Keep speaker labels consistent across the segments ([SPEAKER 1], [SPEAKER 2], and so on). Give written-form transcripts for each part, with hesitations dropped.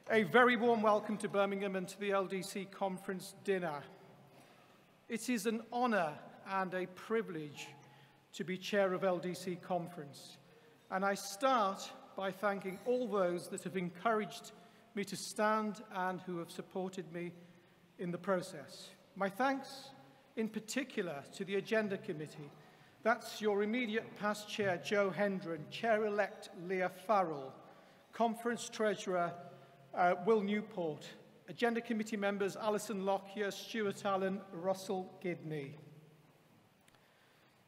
[SPEAKER 1] A very warm welcome to Birmingham and to the LDC Conference dinner. It is an honour and a privilege to be chair of LDC Conference, and I start by thanking all those that have encouraged me to stand and who have supported me in the process. My thanks in particular to the Agenda Committee. That's your immediate past chair, Joe Hendren, chair-elect Leah Farrell, conference treasurer Will Newport, Agenda Committee members Alison Lockyer, Stuart Allen, Russell Gidney.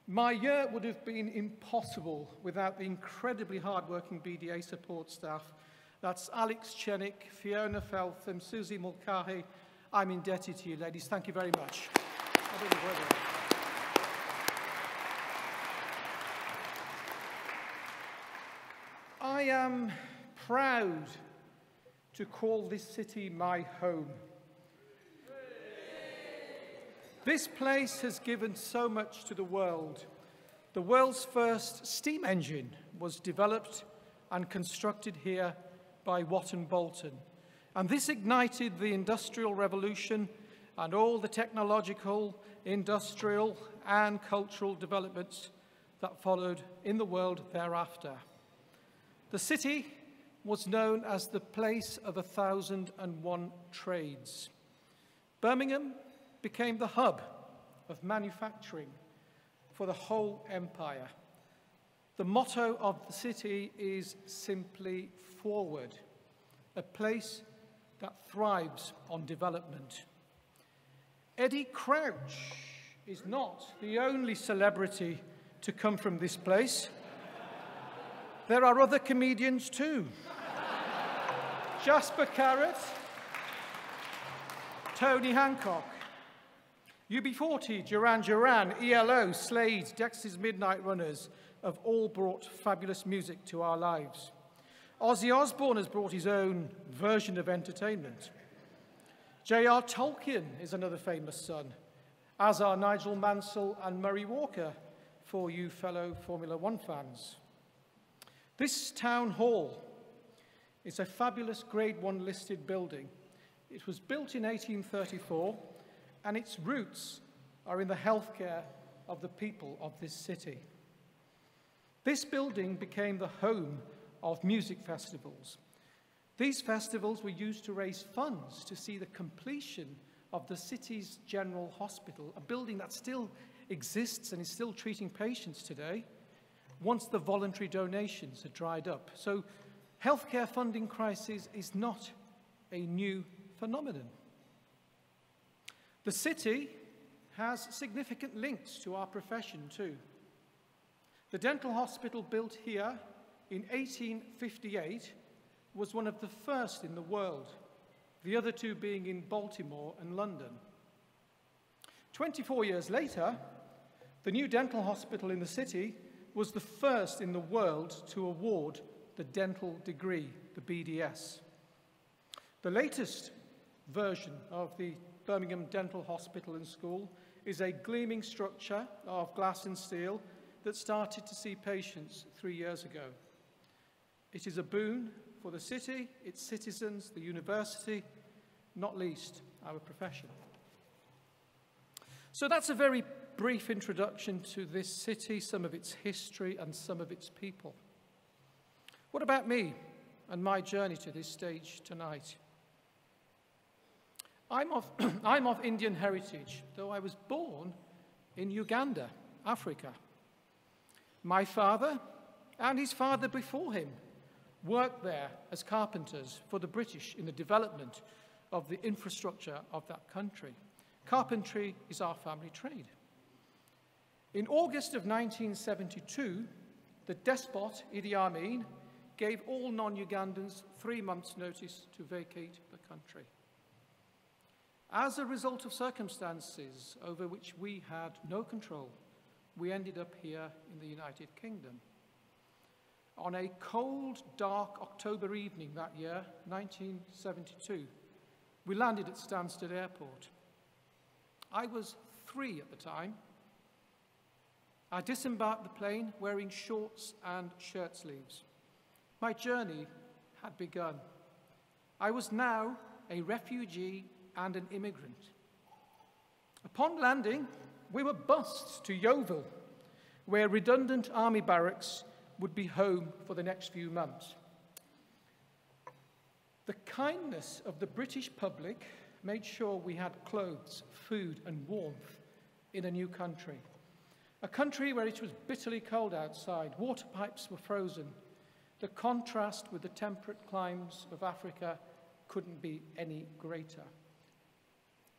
[SPEAKER 1] My year would have been impossible without the incredibly hard-working BDA support staff. That's Alex Chenick, Fiona Feltham, Susie Mulcahy. I'm indebted to you, ladies. Thank you very much. I am proud to call this city my home. This place has given so much to the world. The world's first steam engine was developed and constructed here by Watt and Boulton. And this ignited the Industrial Revolution and all the technological, industrial, and cultural developments that followed in the world thereafter. The city was known as the place of 1,001 trades. Birmingham became the hub of manufacturing for the whole empire. The motto of the city is simply forward, a place that thrives on development. Eddie Crouch is not the only celebrity to come from this place. There are other comedians too. Jasper Carrott, Tony Hancock, UB40, Duran Duran, ELO, Slade, Dexter's Midnight Runners have all brought fabulous music to our lives. Ozzy Osbourne has brought his own version of entertainment. J.R. Tolkien is another famous son, as are Nigel Mansell and Murray Walker, for you fellow Formula One fans. This town hall is a fabulous Grade 1 listed building. It was built in 1834, and its roots are in the healthcare of the people of this city. This building became the home of music festivals. These festivals were used to raise funds to see the completion of the city's general hospital, a building that still exists and is still treating patients today, once the voluntary donations had dried up. So healthcare funding crisis is not a new phenomenon. The city has significant links to our profession too. The dental hospital built here in 1858 was one of the first in the world, the other two being in Baltimore and London. 24 years later, the new dental hospital in the city was the first in the world to award the dental degree, the BDS. The latest version of the Birmingham Dental Hospital and School is a gleaming structure of glass and steel that started to see patients 3 years ago. It is a boon for the city, its citizens, the university, not least our profession. So that's a very brief introduction to this city, some of its history and some of its people. What about me and my journey to this stage tonight? I'm of Indian heritage, though I was born in Uganda, Africa. My father and his father before him worked there as carpenters for the British in the development of the infrastructure of that country. Carpentry is our family trade. In August of 1972, the despot, Idi Amin, gave all non-Ugandans 3 months' notice to vacate the country. As a result of circumstances over which we had no control, we ended up here in the United Kingdom. On a cold, dark October evening that year, 1972, we landed at Stansted Airport. I was 3 at the time. I disembarked the plane wearing shorts and shirt sleeves. My journey had begun. I was now a refugee and an immigrant. Upon landing, we were bussed to Yeovil, where redundant army barracks would be home for the next few months. The kindness of the British public made sure we had clothes, food, and warmth in a new country. A country where it was bitterly cold outside, water pipes were frozen. The contrast with the temperate climes of Africa couldn't be any greater.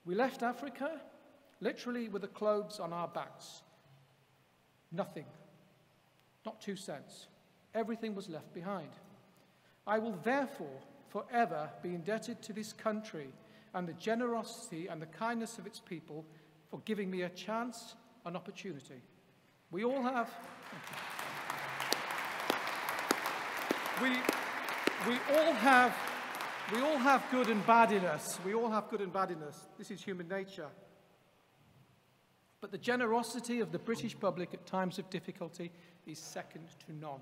[SPEAKER 1] We left Africa literally with the clothes on our backs. Nothing, not 2 cents. Everything was left behind. I will therefore forever be indebted to this country and the generosity and the kindness of its people for giving me a chance, an opportunity. We all have... We all have good and bad in us. We all have good and bad in us. This is human nature. But the generosity of the British public at times of difficulty is second to none.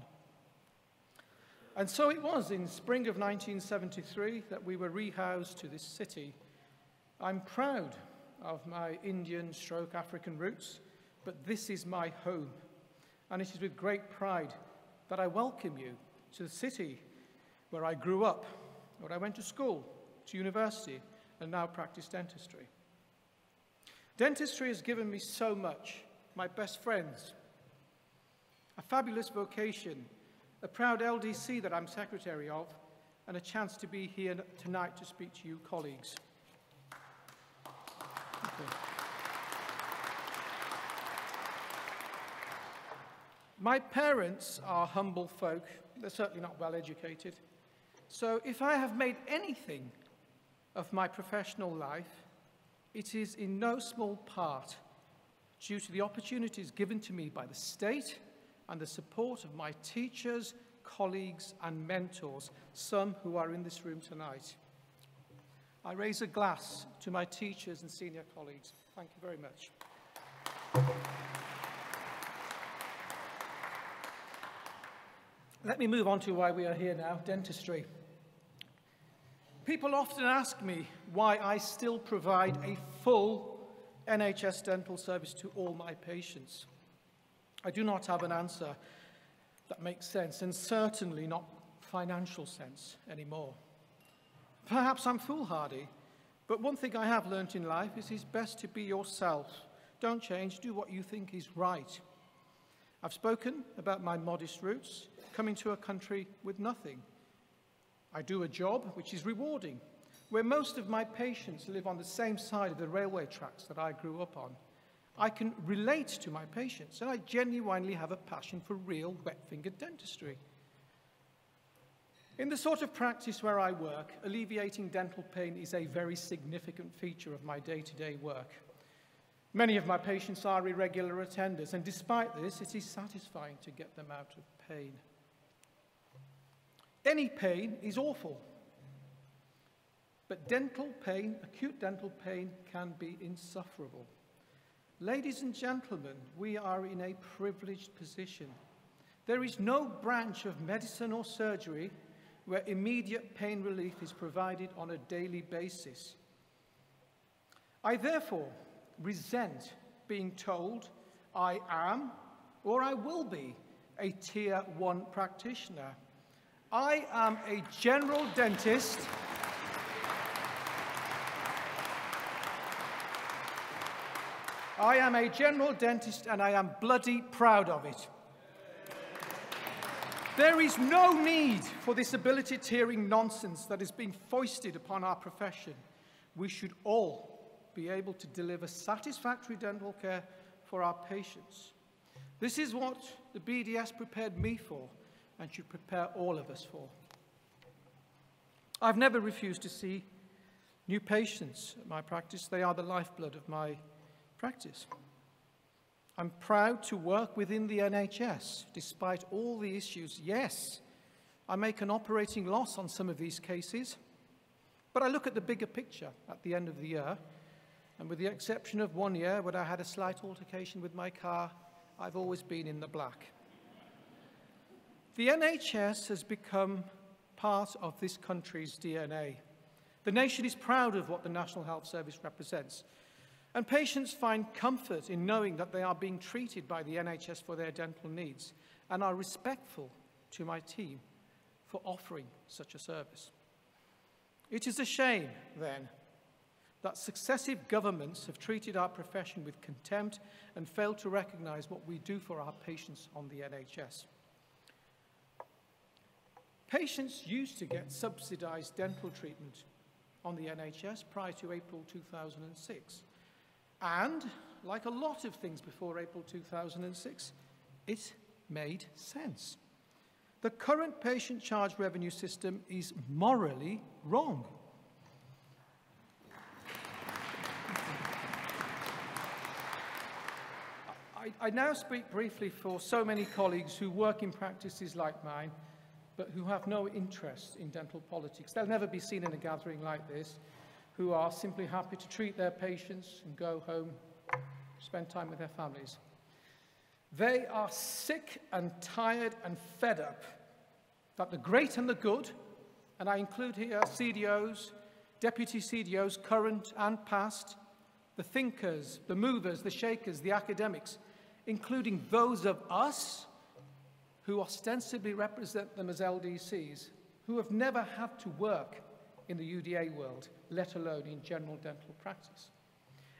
[SPEAKER 1] And so it was in spring of 1973 that we were rehoused to this city. I'm proud of my Indian/African roots, but this is my home. And it is with great pride that I welcome you to the city where I grew up, where I went to school, to university, and now practice dentistry. Dentistry has given me so much, my best friends, a fabulous vocation, a proud LDC that I'm secretary of, and a chance to be here tonight to speak to you colleagues. Okay. My parents are humble folk. They're certainly not well educated. So if I have made anything of my professional life, it is in no small part due to the opportunities given to me by the state and the support of my teachers, colleagues, and mentors, some who are in this room tonight. I raise a glass to my teachers and senior colleagues. Thank you very much. Let me move on to why we are here now, dentistry. People often ask me why I still provide a full NHS dental service to all my patients. I do not have an answer that makes sense, and certainly not financial sense anymore. Perhaps I'm foolhardy, but one thing I have learnt in life is it's best to be yourself. Don't change, do what you think is right. I've spoken about my modest roots, coming to a country with nothing. I do a job which is rewarding, where most of my patients live on the same side of the railway tracks that I grew up on. I can relate to my patients, and I genuinely have a passion for real wet-fingered dentistry. In the sort of practice where I work, alleviating dental pain is a very significant feature of my day-to-day work. Many of my patients are irregular attenders, and despite this, it is satisfying to get them out of pain. Any pain is awful, but dental pain, acute dental pain, can be insufferable. Ladies and gentlemen, we are in a privileged position. There is no branch of medicine or surgery where immediate pain relief is provided on a daily basis. I therefore resent being told I am, or I will be, a Tier 1 practitioner. I am a general dentist. I am a general dentist, and I am bloody proud of it. There is no need for this ability tiering nonsense that is being foisted upon our profession. We should all be able to deliver satisfactory dental care for our patients. This is what the BDS prepared me for, and should prepare all of us for. I've never refused to see new patients at my practice. They are the lifeblood of my practice. I'm proud to work within the NHS, despite all the issues. Yes, I make an operating loss on some of these cases, but I look at the bigger picture at the end of the year, and with the exception of 1 year when I had a slight altercation with my car, I've always been in the black. The NHS has become part of this country's DNA. The nation is proud of what the National Health Service represents, and patients find comfort in knowing that they are being treated by the NHS for their dental needs and are respectful to my team for offering such a service. It is a shame, then, that successive governments have treated our profession with contempt and failed to recognise what we do for our patients on the NHS. Patients used to get subsidised dental treatment on the NHS prior to April 2006. And, like a lot of things before April 2006, it made sense. The current patient charge revenue system is morally wrong. I now speak briefly for so many colleagues who work in practices like mine, but who have no interest in dental politics. They'll never be seen in a gathering like this, who are simply happy to treat their patients and go home, spend time with their families. They are sick and tired and fed up that the great and the good, and I include here CDOs, deputy CDOs, current and past, the thinkers, the movers, the shakers, the academics, including those of us who ostensibly represent them as LDCs, who have never had to work in the UDA world, let alone in general dental practice.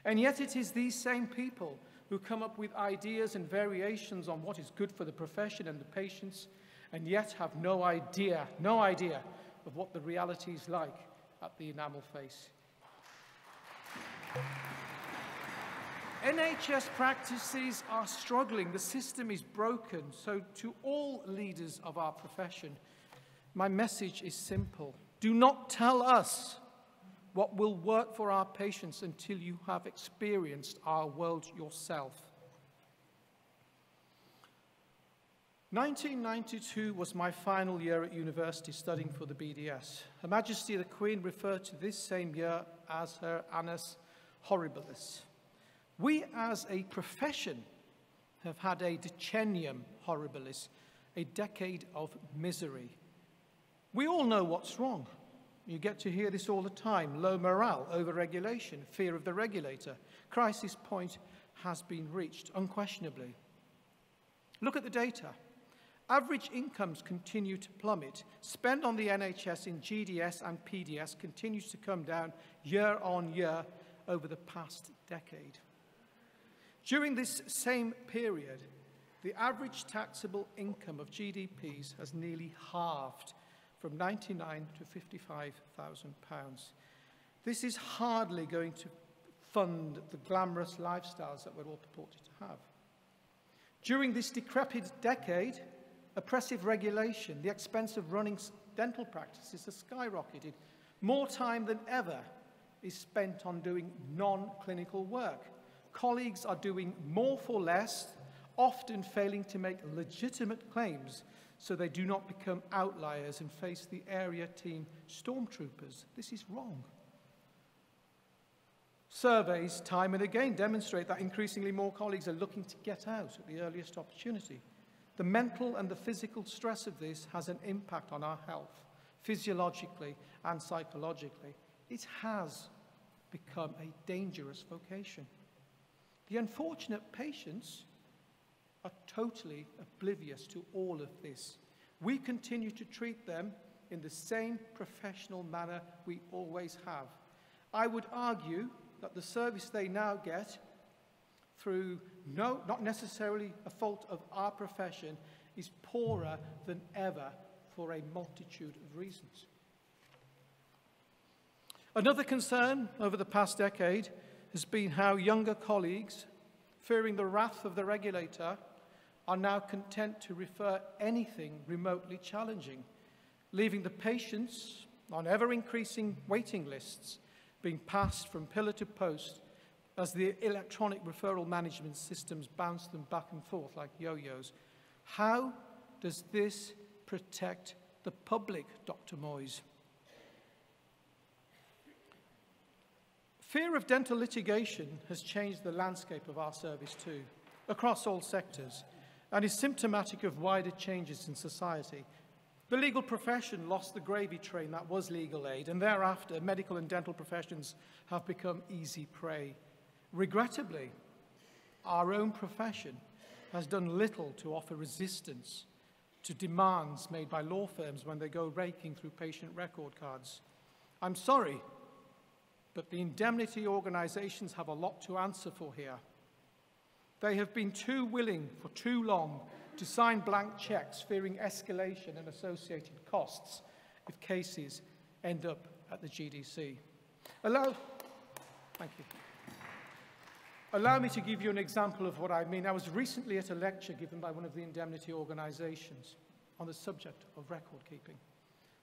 [SPEAKER 1] And yet it is these same people who come up with ideas and variations on what is good for the profession and the patients, and yet have no idea of what the reality is like at the enamel face. NHS practices are struggling. The system is broken. So to all leaders of our profession, my message is simple. Do not tell us what will work for our patients until you have experienced our world yourself. 1992 was my final year at university studying for the BDS. Her Majesty the Queen referred to this same year as her annus horribilis. We as a profession have had a decennium horribilis, a decade of misery. We all know what's wrong. You get to hear this all the time. Low morale, over-regulation, fear of the regulator. Crisis point has been reached, unquestionably. Look at the data. Average incomes continue to plummet. Spend on the NHS in GDS and PDS continues to come down year on year over the past decade. During this same period, the average taxable income of GDPs has nearly halved from £99,000 to £55,000. This is hardly going to fund the glamorous lifestyles that we're all purported to have. During this decrepit decade, oppressive regulation, the expense of running dental practices has skyrocketed. More time than ever is spent on doing non-clinical work. Colleagues are doing more for less, often failing to make legitimate claims so they do not become outliers and face the area team stormtroopers. This is wrong. Surveys, time and again, demonstrate that increasingly more colleagues are looking to get out at the earliest opportunity. The mental and the physical stress of this has an impact on our health, physiologically and psychologically. It has become a dangerous vocation. The unfortunate patients are totally oblivious to all of this. We continue to treat them in the same professional manner we always have. I would argue that the service they now get, through not necessarily a fault of our profession, is poorer than ever for a multitude of reasons. Another concern over the past decade has been how younger colleagues, fearing the wrath of the regulator, are now content to refer anything remotely challenging, leaving the patients on ever-increasing waiting lists, being passed from pillar to post as the electronic referral management systems bounce them back and forth like yo-yos. How does this protect the public, Dr. Moyes? Fear of dental litigation has changed the landscape of our service too, across all sectors, and is symptomatic of wider changes in society. The legal profession lost the gravy train that was legal aid, and thereafter, medical and dental professions have become easy prey. Regrettably, our own profession has done little to offer resistance to demands made by law firms when they go raking through patient record cards. I'm sorry, but the indemnity organizations have a lot to answer for here. They have been too willing for too long to sign blank checks, fearing escalation and associated costs if cases end up at the GDC. Thank you. Allow me to give you an example of what I mean. I was recently at a lecture given by one of the indemnity organizations on the subject of record keeping.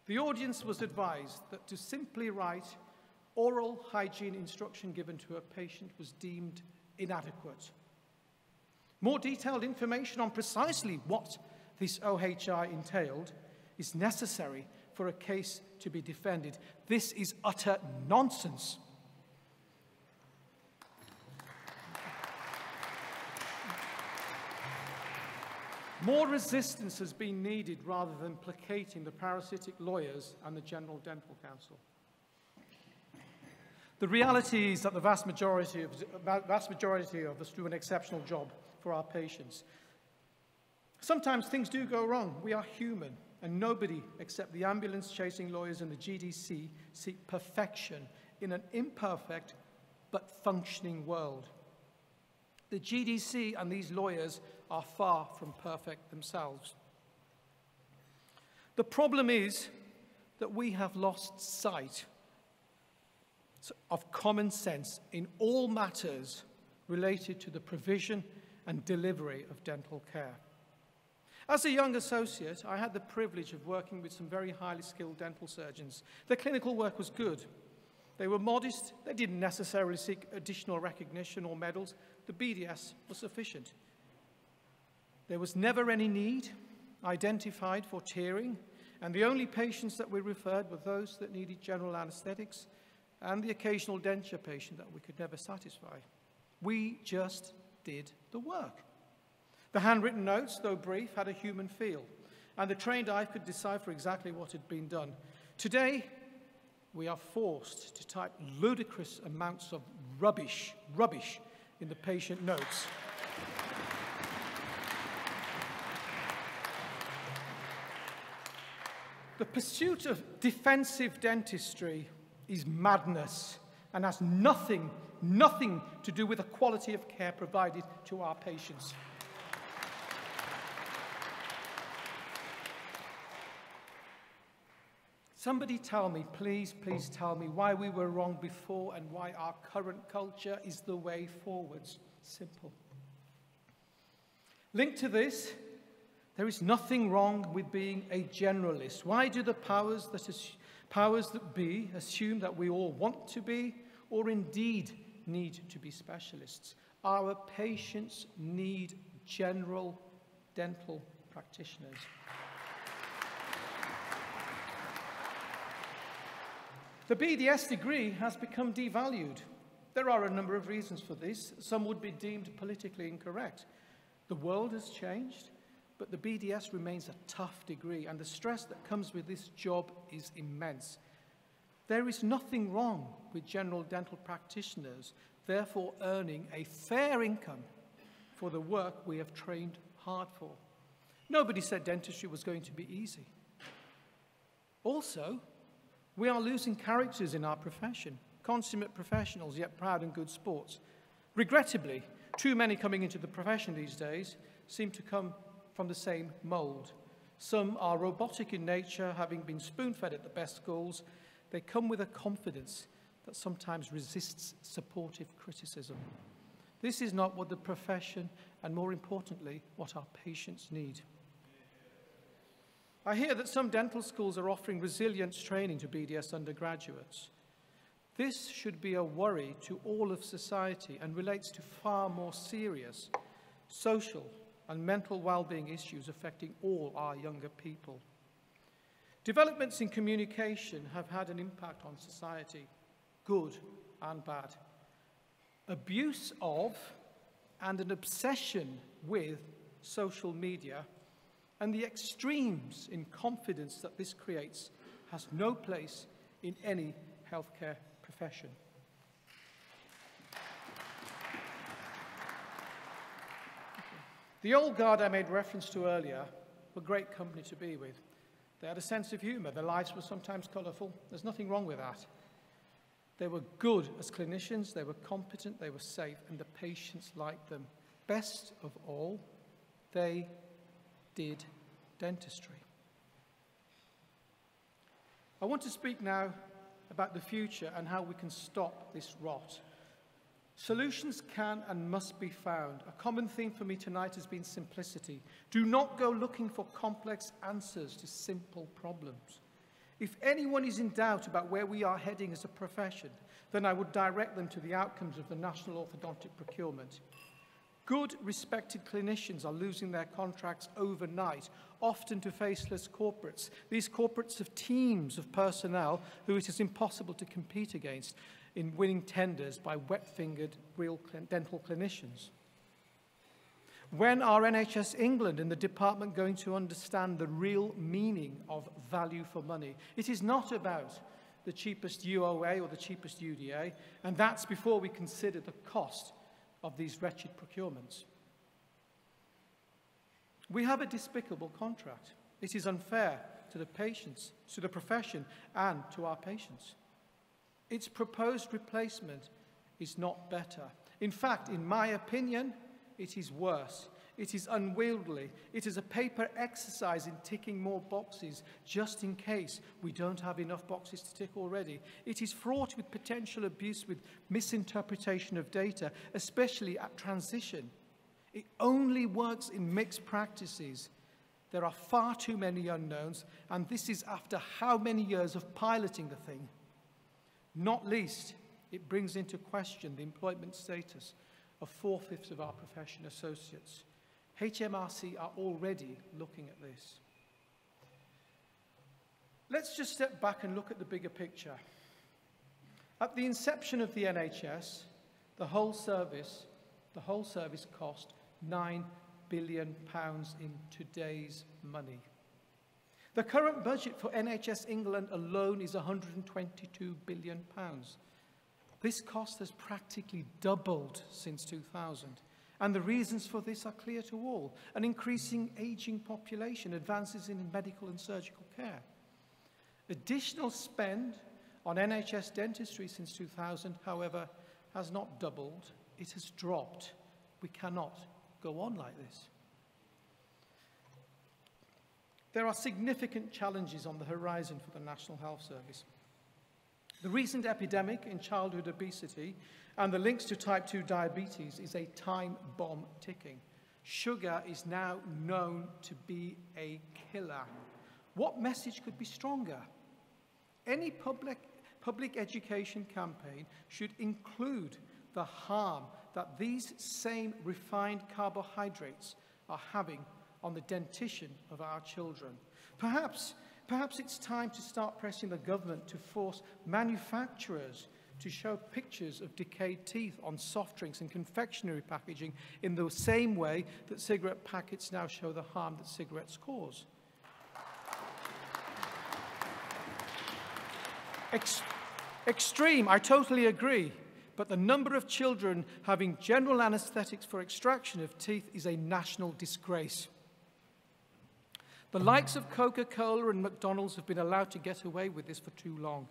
[SPEAKER 1] The audience was advised that to simply write oral hygiene instruction given to a patient was deemed inadequate. More detailed information on precisely what this OHI entailed is necessary for a case to be defended. This is utter nonsense. More resistance has been needed rather than placating the parasitic lawyers and the General Dental Council. The reality is that the vast majority of us do an exceptional job for our patients. Sometimes things do go wrong. We are human, and nobody except the ambulance-chasing lawyers and the GDC seek perfection in an imperfect but functioning world. The GDC and these lawyers are far from perfect themselves. The problem is that we have lost sight of common sense in all matters related to the provision and delivery of dental care. As a young associate, I had the privilege of working with some very highly skilled dental surgeons. Their clinical work was good. They were modest. They didn't necessarily seek additional recognition or medals. The BDS was sufficient. There was never any need identified for tearing, and the only patients that we referred were those that needed general anesthetics and the occasional denture patient that we could never satisfy. We just did the work. The handwritten notes, though brief, had a human feel, and the trained eye could decipher exactly what had been done. Today, we are forced to type ludicrous amounts of rubbish in the patient notes. The pursuit of defensive dentistry is madness and has nothing to do with the quality of care provided to our patients. Somebody tell me, please tell me why we were wrong before and why our current culture is the way forwards. Simple. Linked to this, there is nothing wrong with being a generalist. Why do the powers that be assume that we all want to be or indeed need to be specialists? Our patients need general dental practitioners. The BDS degree has become devalued. There are a number of reasons for this. Some would be deemed politically incorrect. The world has changed, but the BDS remains a tough degree, and the stress that comes with this job is immense. There is nothing wrong with general dental practitioners, therefore earning a fair income for the work we have trained hard for. Nobody said dentistry was going to be easy. Also, we are losing characters in our profession, consummate professionals, yet proud and good sports. Regrettably, too many coming into the profession these days seem to come from the same mold. Some are robotic in nature, having been spoon-fed at the best schools. They come with a confidence that sometimes resists supportive criticism. This is not what the profession, and more importantly, what our patients need. I hear that some dental schools are offering resilience training to BDS undergraduates. This should be a worry to all of society and relates to far more serious social and mental well-being issues affecting all our younger people. Developments in communication have had an impact on society, good and bad. Abuse of and an obsession with social media And the extremes in confidence that this creates has no place in any healthcare profession. The old guard I made reference to earlier were great company to be with. They had a sense of humour. Their lives were sometimes colourful. There's nothing wrong with that. They were good as clinicians, they were competent, they were safe, and the patients liked them. Best of all, they did dentistry. I want to speak now about the future and how we can stop this rot. Solutions can and must be found. A common theme for me tonight has been simplicity. Do not go looking for complex answers to simple problems. If anyone is in doubt about where we are heading as a profession, then I would direct them to the outcomes of the National Orthodontic Procurement. Good, respected clinicians are losing their contracts overnight, often to faceless corporates. These corporates have teams of personnel who it is impossible to compete against in winning tenders by wet-fingered real dental clinicians. When are NHS England and the department going to understand the real meaning of value for money? It is not about the cheapest UOA or the cheapest UDA, and that's before we consider the cost of these wretched procurements. We have a despicable contract. It is unfair to the patients, to the profession, and to our patients. Its proposed replacement is not better. In fact, in my opinion, it is worse. It is unwieldy. It is a paper exercise in ticking more boxes just in case we don't have enough boxes to tick already. It is fraught with potential abuse, with misinterpretation of data, especially at transition. It only works in mixed practices. There are far too many unknowns, and this is after how many years of piloting the thing? Not least, it brings into question the employment status of 4/5 of our profession associates. HMRC are already looking at this. Let's just step back and look at the bigger picture. At the inception of the NHS, the whole service cost £9 billion in today's money. The current budget for NHS England alone is £122 billion. This cost has practically doubled since 2000. And the reasons for this are clear to all. An increasing aging population, advances in medical and surgical care. Additional spend on NHS dentistry since 2000, however, has not doubled. It has dropped. We cannot go on like this. There are significant challenges on the horizon for the National Health Service. The recent epidemic in childhood obesity and the links to type 2 diabetes is a time bomb ticking. Sugar is now known to be a killer. What message could be stronger? Any public education campaign should include the harm that these same refined carbohydrates are having on the dentition of our children. Perhaps it's time to start pressing the government to force manufacturers to show pictures of decayed teeth on soft drinks and confectionery packaging in the same way that cigarette packets now show the harm that cigarettes cause. Extreme, I totally agree, but the number of children having general anesthetics for extraction of teeth is a national disgrace. The likes of Coca-Cola and McDonald's have been allowed to get away with this for too long.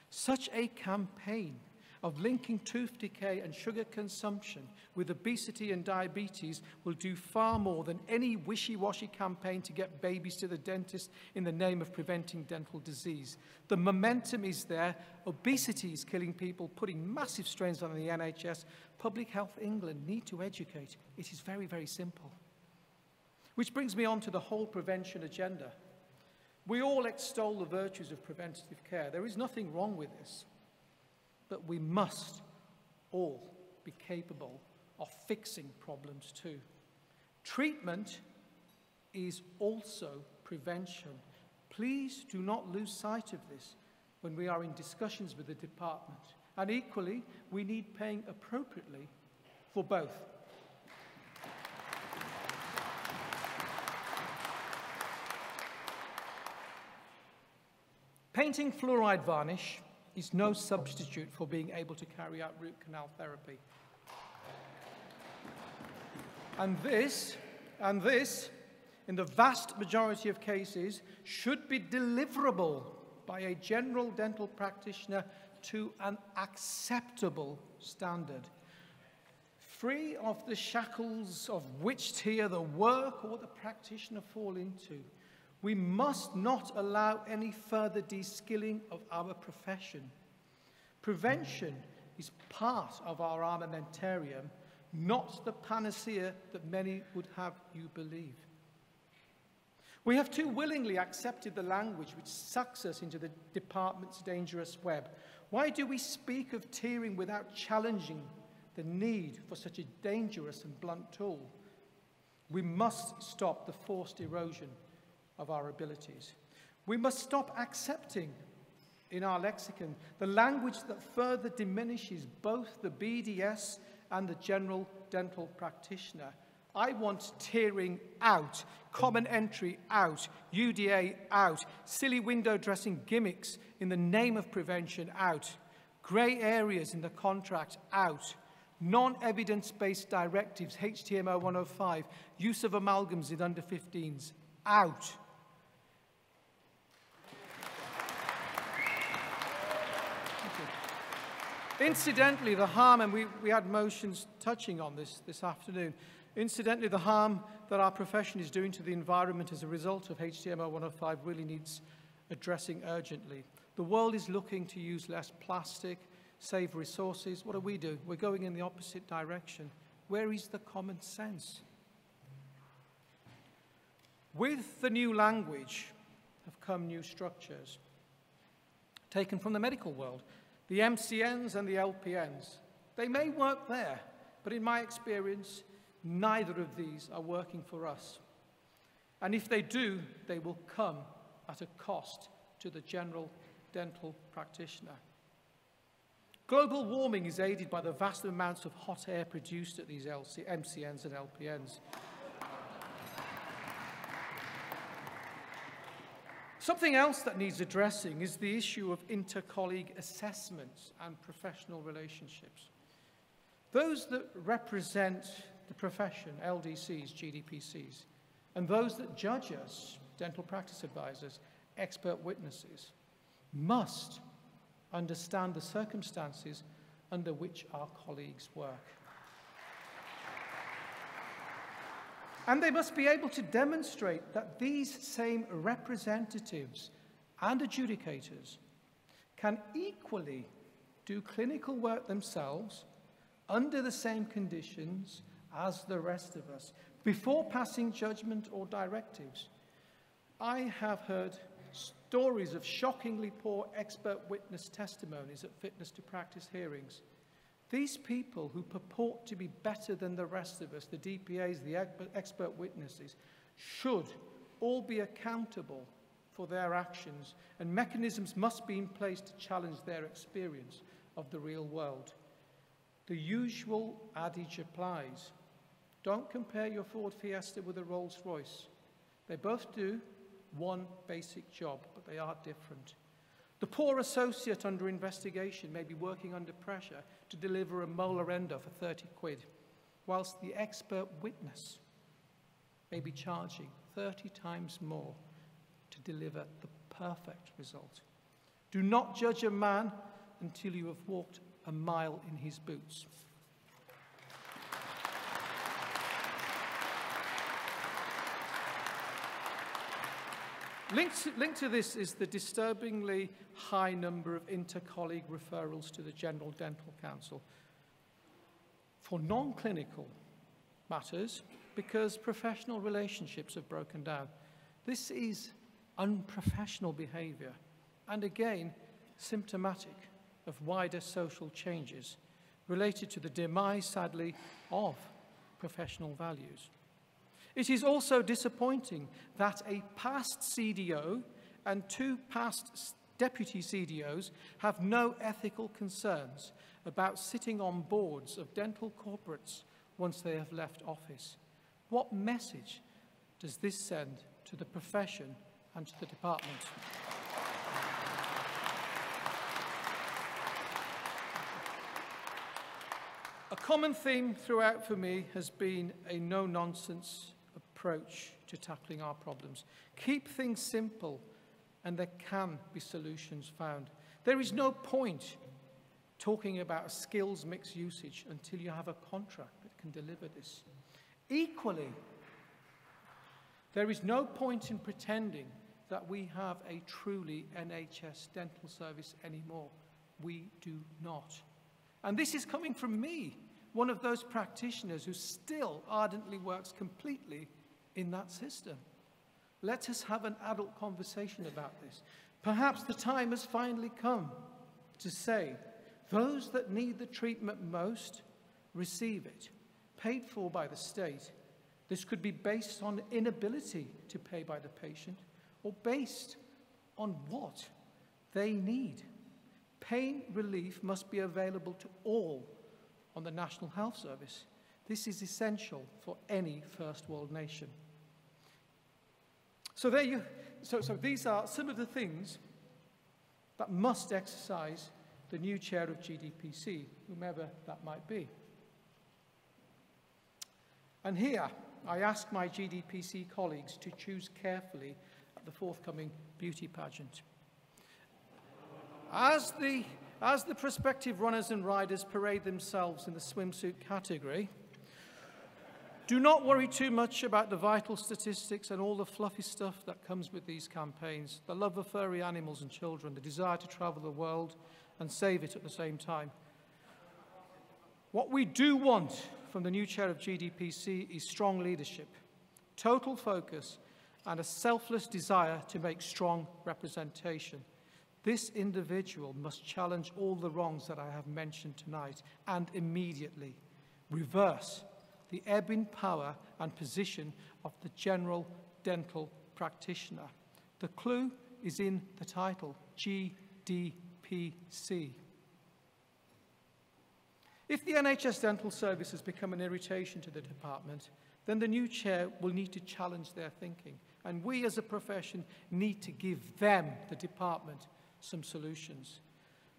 [SPEAKER 1] Such a campaign of linking tooth decay and sugar consumption with obesity and diabetes will do far more than any wishy-washy campaign to get babies to the dentist in the name of preventing dental disease. The momentum is there. Obesity is killing people, putting massive strains on the NHS. Public Health England need to educate. It is very, very simple. Which brings me on to the whole prevention agenda. We all extol the virtues of preventative care. There is nothing wrong with this. But we must all be capable of fixing problems too. Treatment is also prevention. Please do not lose sight of this when we are in discussions with the department. And equally, we need paying appropriately for both. Painting fluoride varnish is no substitute for being able to carry out root canal therapy. And this, in the vast majority of cases, should be deliverable by a general dental practitioner to an acceptable standard, free of the shackles of which tier the work or the practitioner fall into. We must not allow any further de-skilling of our profession. Prevention is part of our armamentarium, not the panacea that many would have you believe. We have too willingly accepted the language which sucks us into the department's dangerous web. Why do we speak of tiering without challenging the need for such a dangerous and blunt tool? We must stop the forced erosion of our abilities. We must stop accepting in our lexicon the language that further diminishes both the BDS and the general dental practitioner. I want tiering out, common entry out, UDA out, silly window dressing gimmicks in the name of prevention out, grey areas in the contract out, non-evidence-based directives, HTMO 105, use of amalgams in under 15s out. Incidentally, the harm, and we had motions touching on this afternoon, incidentally, the harm that our profession is doing to the environment as a result of HTMO 105 really needs addressing urgently. The world is looking to use less plastic, save resources. What do? We're going in the opposite direction. Where is the common sense? With the new language have come new structures, taken from the medical world. The MCNs and the LPNs, they may work there, but in my experience, neither of these are working for us. And if they do, they will come at a cost to the general dental practitioner. Global warming is aided by the vast amounts of hot air produced at these MCNs and LPNs. Something else that needs addressing is the issue of inter-colleague assessments and professional relationships. Those that represent the profession, LDCs, GDPCs, and those that judge us, dental practice advisors, expert witnesses, must understand the circumstances under which our colleagues work. And they must be able to demonstrate that these same representatives and adjudicators can equally do clinical work themselves under the same conditions as the rest of us before passing judgment or directives. I have heard stories of shockingly poor expert witness testimonies at fitness to practice hearings. These people who purport to be better than the rest of us, the DPAs, the expert witnesses, should all be accountable for their actions, and mechanisms must be in place to challenge their experience of the real world. The usual adage applies. Don't compare your Ford Fiesta with a Rolls-Royce. They both do one basic job, but they are different. The poor associate under investigation may be working under pressure to deliver a molar endo for 30 quid, whilst the expert witness may be charging 30 times more to deliver the perfect result. Do not judge a man until you have walked a mile in his boots. Linked to this is the disturbingly high number of inter-colleague referrals to the General Dental Council for non-clinical matters because professional relationships have broken down. This is unprofessional behaviour and again symptomatic of wider social changes related to the demise, sadly, of professional values. It is also disappointing that a past CDO and 2 past deputy CDOs have no ethical concerns about sitting on boards of dental corporates once they have left office. What message does this send to the profession and to the department? A common theme throughout for me has been a no-nonsense approach to tackling our problems. Keep things simple, and there can be solutions found. There is no point talking about a skills mix usage until you have a contract that can deliver this. Equally, there is no point in pretending that we have a truly NHS dental service anymore. We do not. And this is coming from me, one of those practitioners who still ardently works completely in that system. Let us have an adult conversation about this. Perhaps the time has finally come to say, those that need the treatment most, receive it, paid for by the state. This could be based on inability to pay by the patient, or based on what they need. Pain relief must be available to all on the National Health Service. This is essential for any first world nation. So these are some of the things that must exercise the new chair of GDPC, whomever that might be. And here, I ask my GDPC colleagues to choose carefully at the forthcoming beauty pageant. As the prospective runners and riders parade themselves in the swimsuit category, do not worry too much about the vital statistics and all the fluffy stuff that comes with these campaigns, the love of furry animals and children, the desire to travel the world and save it at the same time. What we do want from the new chair of GDPC is strong leadership, total focus, and a selfless desire to make strong representation. This individual must challenge all the wrongs that I have mentioned tonight and immediately reverse the ebb in power and position of the general dental practitioner. The clue is in the title, GDPC. If the NHS dental service has become an irritation to the department, then the new chair will need to challenge their thinking. And we as a profession need to give them, the department, some solutions.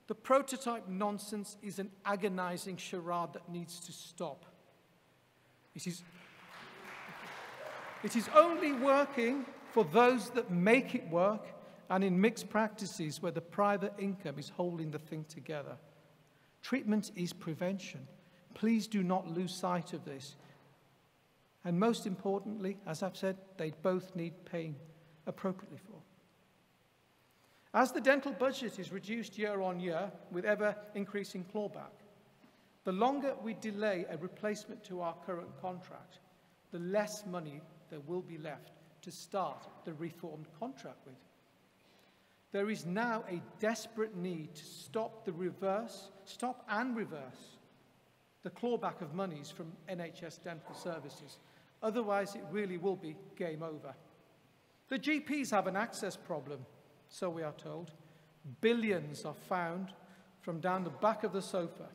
[SPEAKER 1] The prototype nonsense is an agonizing charade that needs to stop. It is only working for those that make it work and in mixed practices where the private income is holding the thing together. Treatment is prevention. Please do not lose sight of this. And most importantly, as I've said, they both need paying appropriately for. As the dental budget is reduced year on year with ever-increasing clawback, the longer we delay a replacement to our current contract, the less money there will be left to start the reformed contract with. There is now a desperate need to stop and reverse the clawback of monies from NHS dental services. Otherwise, it really will be game over. The GPs have an access problem, so we are told. Billions are found from down the back of the sofa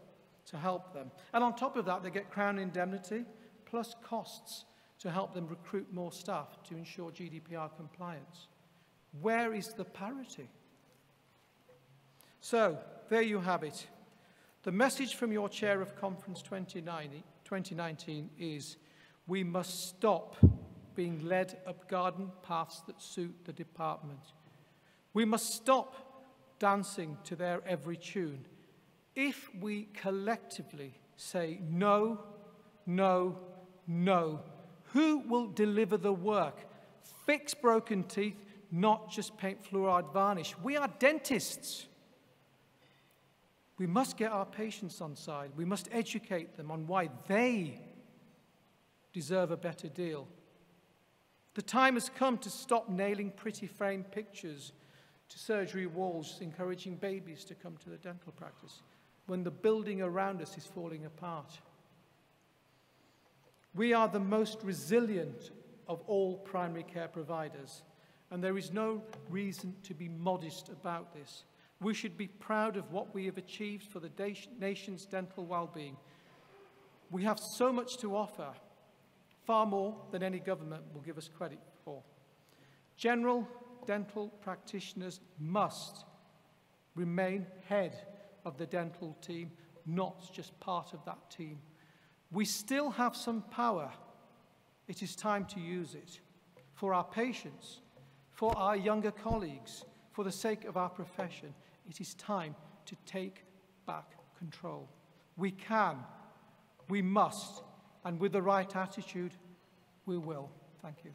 [SPEAKER 1] to help them. And on top of that, they get Crown indemnity plus costs to help them recruit more staff to ensure GDPR compliance. Where is the parity? So, there you have it. The message from your chair of Conference 2019 is, we must stop being led up garden paths that suit the department. We must stop dancing to their every tune. If we collectively say no, no, no, who will deliver the work? Fix broken teeth, not just paint fluoride varnish. We are dentists. We must get our patients on side. We must educate them on why they deserve a better deal. The time has come to stop nailing pretty frame pictures to surgery walls, encouraging babies to come to the dental practice when the building around us is falling apart. We are the most resilient of all primary care providers, and there is no reason to be modest about this. We should be proud of what we have achieved for the nation's dental well-being. We have so much to offer, far more than any government will give us credit for. General dental practitioners must remain head of the dental team not just part of that team. We still have some power. It is time to use it for our patients, for our younger colleagues, for the sake of our profession. It is time to take back control. We can, we must, and with the right attitude, we will. Thank you.